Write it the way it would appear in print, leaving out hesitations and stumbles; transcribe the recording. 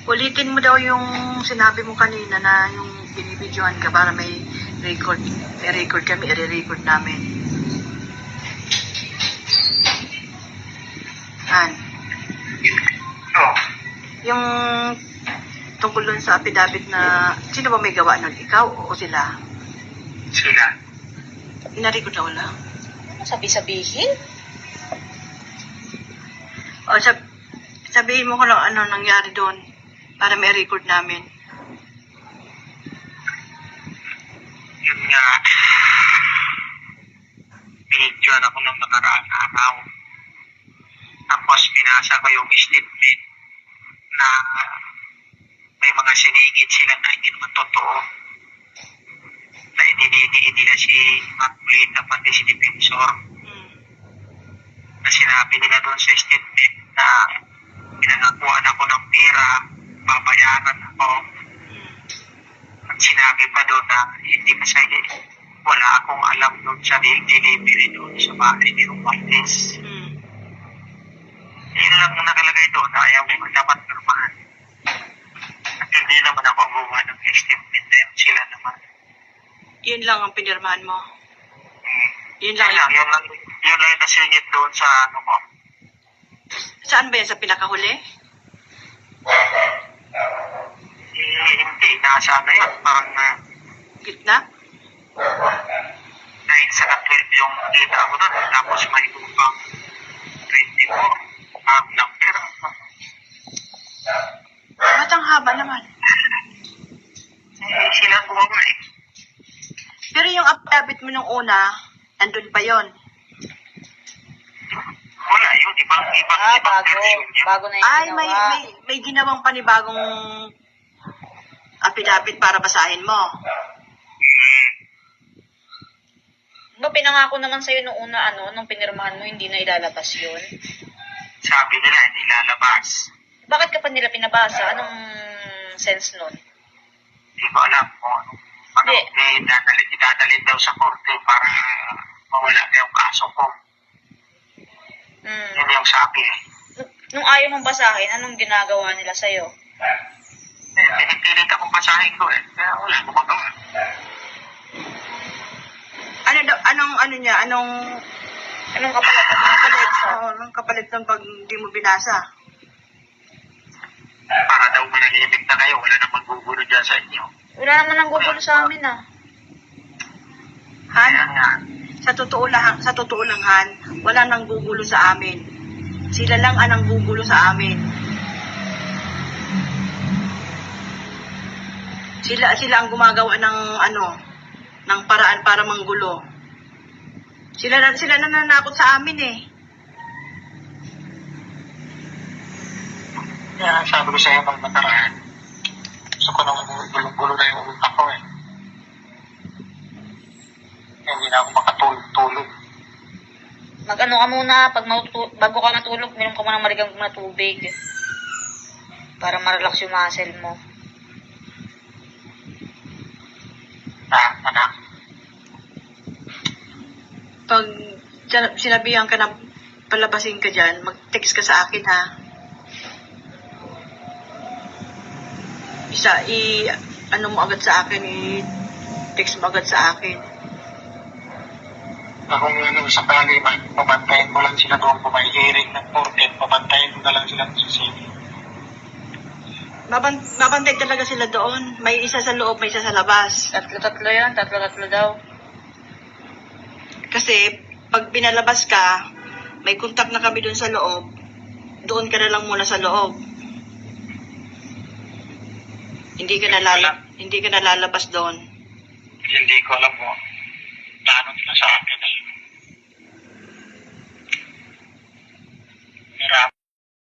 Ulitin mo daw yung sinabi mo kanina na yung binibidyohan ka para may record. May record kami, i-record namin. Han, Oh, yung tungkol dun sa affidavit na, sino ba may gawa nun? Ikaw o sila? sila. Ina-record na wala. Sabi-sabihin? O, sabihin mo ko lang ano nangyari doon para may record namin. Yun nga, binidyoan ako ng nakaraang araw. Tapos binasa ko yung statement na may mga sinigit sila na hindi naman totoo. Na idinidi nila si Marcolita pati si Defensor. Na sinabi nila doon sa statement na pinangakuan ako ng pera, babayaran ako. At sinabi pa doon na hindi kasi wala akong alam doon sa delivery doon sa bahay ni Romualdez. Yun lang ang nakalagay doon na ayaw ko dapat normahan. At hindi naman ako gumawa ng statement na yun. Sila naman. Yun lang ang pinirmahan mo. Yun Yun lang. lang yung nasingit doon sa ano ko. Saan ba yan? Sa pinakahuli? Hindi, nasa ano yun. Parang Gitna? 9 sa 12 yung kita ko doon. Tapos may upang 24. Number. Ba't ang haba naman? Sila gumawa eh. Pero yung affidavit mo nung una, nandun pa yon. Wala yun. Ibang Bago. version yun. Bago na yung Ay, ginawa. may ginawang panibagong affidavit para basahin mo. No, pinangako naman sa'yo nung una, nung pinirmahan mo, hindi na ilalabas yun. Sabi nila, hindi lalabas. Bakit ka pa nila pinabasa? Anong sense nun? Hindi ko alam kung ano. Idadalhin daw sa korte para mawala na yung kaso ko. Yun yung sabi eh. Nung ayaw mong basahin, anong ginagawa nila sa'yo? Pinipilit akong basahin ko eh. Kaya wala ko magawa. Anong kapalit? anong kapalit ng pag hindi mo binasa? Para daw manahimik na kayo. Wala nang maggugulo dyan sa inyo. Wala naman ang gugulo sa amin, Han, Kaya nga. sa totoo lang, Han, wala nang gugulo sa amin. Sila lang ang nanggugulo sa amin. Sila ang gumagawa ng ng paraan para manggulo. Sila nananakot sa amin eh. Kaya sabi ko sa iyo nung nakaraan. Gusto ko nang gulong-gulo na yung utak ko eh. Hindi na ako makatulog-tulog. Mag-ano ka muna, bago ka matulog, minom ka muna ng maligang na tubig. Para ma-relax yung muscle mo. Anak. Pag sinabihan ka na palabasin ka dyan, mag-text ka sa akin ha. Ano mo agad sa akin, i-text mo agad sa akin. Kung sakali man, pabantayin mo lang sila doon kung may hearing ng korte, pabantayin mo na lang sila sa city. Babantay talaga sila doon. May isa sa loob, may isa sa labas. Tatlo yan, tatlo daw. Kasi pag pinalabas ka, may contact na kami doon sa loob, doon ka na lang muna sa loob. Hindi ka na lalabas doon. Hindi ko alam mo, plano nila sa akin eh.